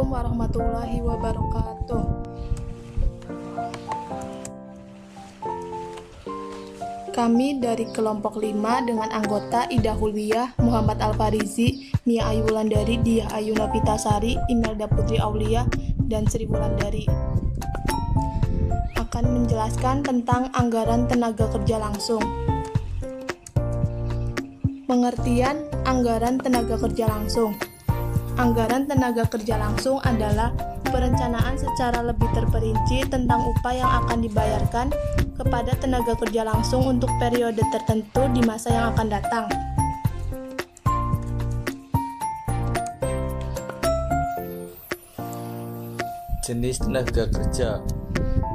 Assalamualaikum warahmatullahi wabarakatuh. Kami dari kelompok 5 dengan anggota Ida Hulwiyah, Muhammad Al-Farizi, Nia Ayu Wulandari, Diah Ayu Novitasari, Imelda Putri Aulia, dan Sri Wulandari akan menjelaskan tentang anggaran tenaga kerja langsung. Pengertian anggaran tenaga kerja langsung. Anggaran tenaga kerja langsung adalah perencanaan secara lebih terperinci tentang upah yang akan dibayarkan kepada tenaga kerja langsung untuk periode tertentu di masa yang akan datang. Jenis tenaga kerja.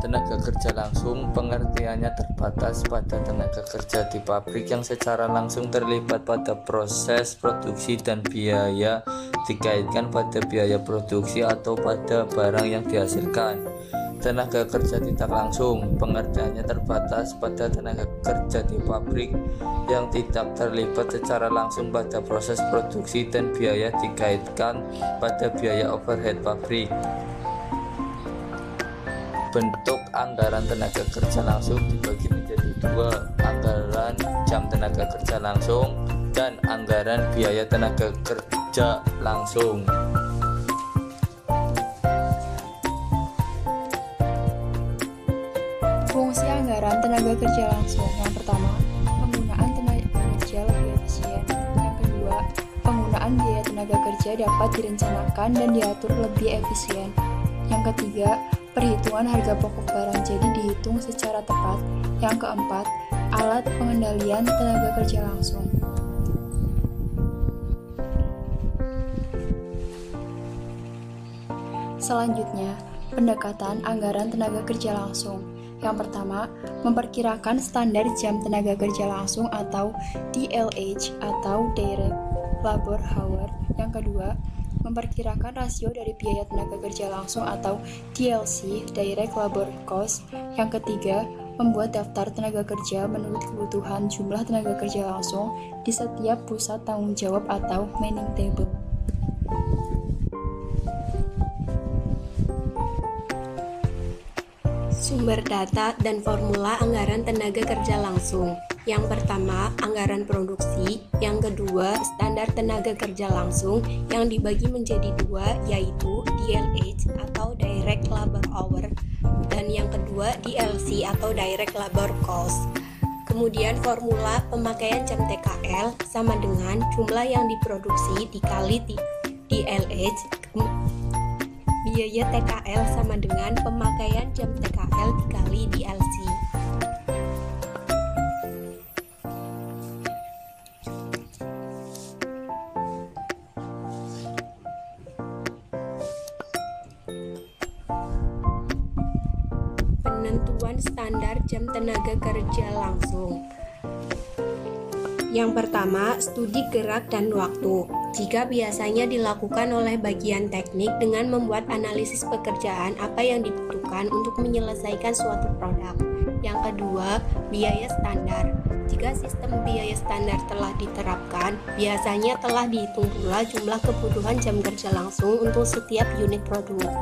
Tenaga kerja langsung pengertiannya terbatas pada tenaga kerja di pabrik yang secara langsung terlibat pada proses produksi dan biaya dikaitkan pada biaya produksi atau pada barang yang dihasilkan. Tenaga kerja tidak langsung pengertiannya terbatas pada tenaga kerja di pabrik yang tidak terlibat secara langsung pada proses produksi dan biaya dikaitkan pada biaya overhead pabrik. Bentuk anggaran tenaga kerja langsung dibagi menjadi dua, anggaran jam tenaga kerja langsung dan anggaran biaya tenaga kerja langsung. Fungsi anggaran tenaga kerja langsung. Yang pertama, penggunaan tenaga kerja lebih efisien. Yang kedua, penggunaan biaya tenaga kerja dapat direncanakan dan diatur lebih efisien. Yang ketiga, perhitungan harga pokok barang jadi dihitung secara tepat. Yang keempat, alat pengendalian tenaga kerja langsung. Selanjutnya, pendekatan anggaran tenaga kerja langsung. Yang pertama, memperkirakan standar jam tenaga kerja langsung atau DLH atau Direct Labor Hour. Yang kedua, memperkirakan rasio dari biaya tenaga kerja langsung atau DLC, Direct Labor Cost. Yang ketiga, membuat daftar tenaga kerja menurut kebutuhan jumlah tenaga kerja langsung di setiap pusat tanggung jawab atau manning table. Sumber data dan formula anggaran tenaga kerja langsung. Yang pertama, anggaran produksi. Yang kedua, standar tenaga kerja langsung yang dibagi menjadi dua, yaitu DLH atau Direct Labor Hour, dan yang kedua DLC atau Direct Labor Cost. Kemudian formula pemakaian jam TKL sama dengan jumlah yang diproduksi dikali DLH. Biaya TKL sama dengan pemakaian jam TKL dikali DLC. Penentuan standar jam tenaga kerja langsung. Yang pertama, studi gerak dan waktu. Jika biasanya dilakukan oleh bagian teknik dengan membuat analisis pekerjaan apa yang dibutuhkan untuk menyelesaikan suatu produk. Yang kedua, biaya standar. Jika sistem biaya standar telah diterapkan, biasanya telah dihitung pula jumlah kebutuhan jam kerja langsung untuk setiap unit produk.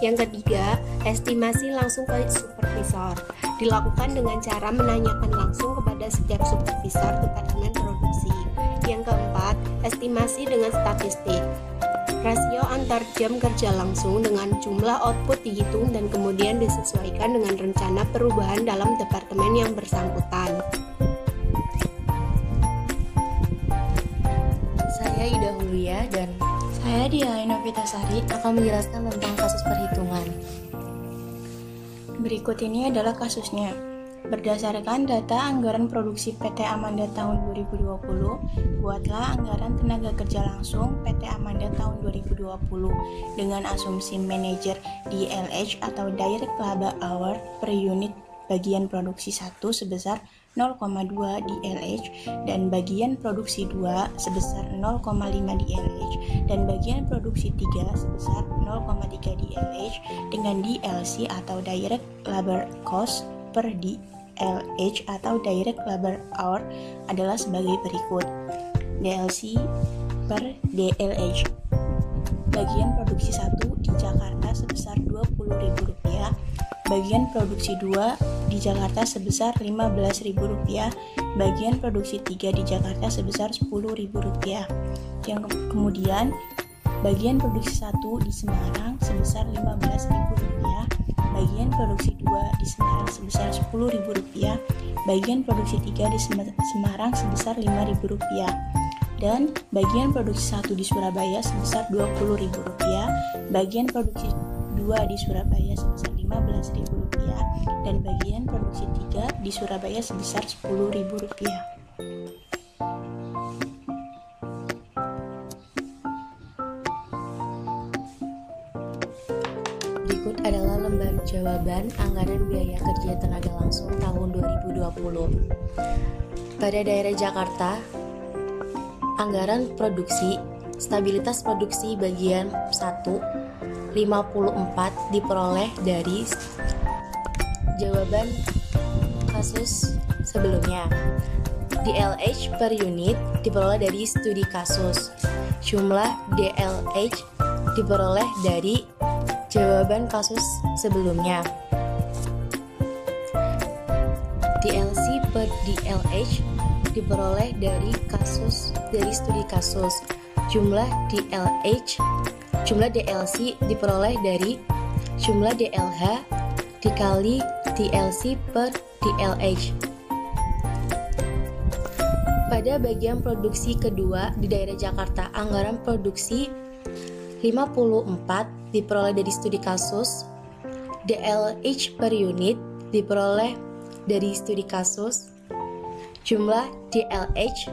Yang ketiga, estimasi langsung ke supervisor. Dilakukan dengan cara menanyakan langsung kepada setiap supervisor departemen produksi. Yang keempat, estimasi dengan statistik. Rasio antar jam kerja langsung dengan jumlah output dihitung dan kemudian disesuaikan dengan rencana perubahan dalam departemen yang bersangkutan. Saya Ida Hulwiyah dan saya Diah Ayu Novitasari akan menjelaskan tentang kasus perhitungan. Berikut ini adalah kasusnya. Berdasarkan data anggaran produksi PT Amanda tahun 2020, buatlah anggaran tenaga kerja langsung PT Amanda tahun 2020 dengan asumsi manajer DLH atau Direct Labor Hour per unit bagian produksi 1 sebesar 0,2 DLH dan bagian produksi 2 sebesar 0,5 DLH dan bagian produksi 3 sebesar 0,3 DLH dengan DLC atau Direct Labor Cost per DLH atau Direct Labor Hour adalah sebagai berikut. DLC per DLH. bagian produksi 1 di Jakarta sebesar Rp20.000, bagian produksi 2 di Jakarta sebesar Rp15.000, bagian produksi 3 di Jakarta sebesar Rp10.000. Yang kemudian bagian produksi 1 di Semarang sebesar Rp15.000, bagian produksi 2 di Semarang sebesar Rp10.000, bagian produksi 3 di Semarang sebesar Rp5.000, dan bagian produksi 1 di Surabaya sebesar Rp20.000, bagian produksi 2 di Surabaya sebesar Rp15.000, dan bagian produksi 3 di Surabaya sebesar Rp10.000. Berikut adalah lembar jawaban anggaran biaya kerja tenaga langsung tahun 2020. Pada daerah Jakarta, anggaran produksi, stabilitas produksi bagian 1, 54 diperoleh dari jawaban kasus sebelumnya. DLH per unit diperoleh dari studi kasus. Jumlah DLH diperoleh dari jawaban kasus sebelumnya. DLC per DLH diperoleh dari studi kasus. Jumlah DLC diperoleh dari jumlah DLH dikali DLC per DLH. Pada bagian produksi kedua di daerah Jakarta, anggaran produksi 54 diperoleh dari studi kasus. DLH per unit diperoleh dari studi kasus. Jumlah DLH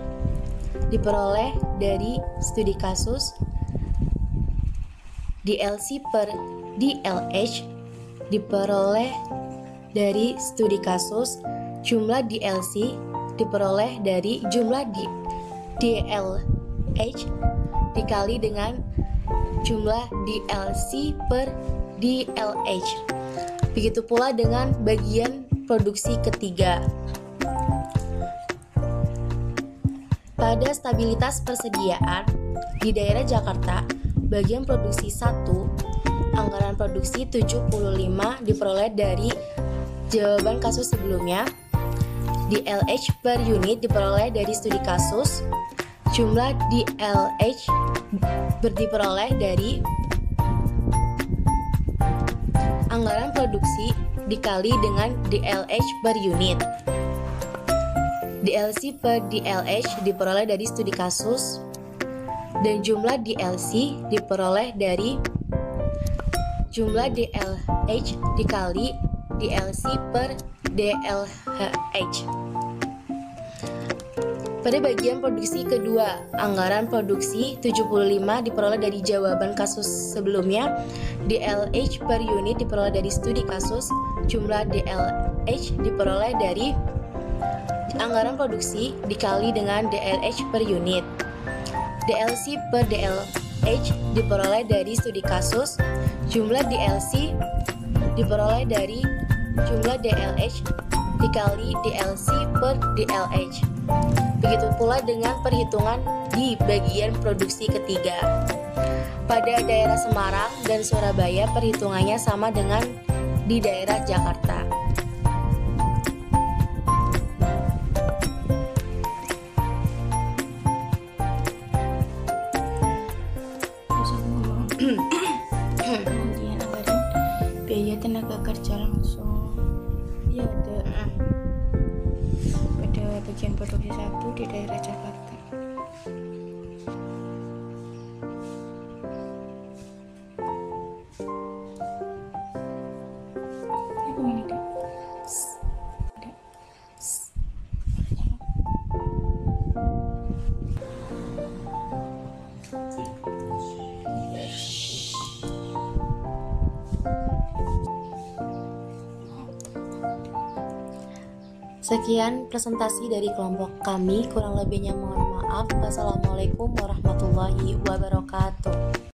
diperoleh dari studi kasus. DLC per DLH diperoleh dari studi kasus. Jumlah DLC diperoleh dari jumlah DLH dikali dengan jumlah DLC per DLH. Begitu pula dengan bagian produksi ketiga. Pada stabilitas persediaan di daerah Jakarta, bagian produksi 1, anggaran produksi 75 diperoleh dari jawaban kasus sebelumnya. DLH per unit diperoleh dari studi kasus. Jumlah DLH diperoleh dari anggaran produksi dikali dengan DLH per unit. DLC per DLH diperoleh dari studi kasus, dan jumlah DLC diperoleh dari jumlah DLH dikali DLC per DLH. Pada bagian produksi kedua, anggaran produksi 75 diperoleh dari jawaban kasus sebelumnya. DLH per unit diperoleh dari studi kasus. Jumlah DLH diperoleh dari anggaran produksi dikali dengan DLH per unit. DLC per DLH diperoleh dari studi kasus. Jumlah DLC diperoleh dari jumlah DLH dikali DLC per DLH. Begitu pula dengan perhitungan di bagian produksi ketiga. Pada daerah Semarang dan Surabaya, perhitungannya sama dengan di daerah Jakarta. Kemudian anggaran biaya tenaga kerja langsung. Ya, ada pada bagian produksi 1 di daerah Jakarta. Ini Dek. Dek. Sekian presentasi dari kelompok kami, kurang lebihnya mohon maaf. Wassalamualaikum warahmatullahi wabarakatuh.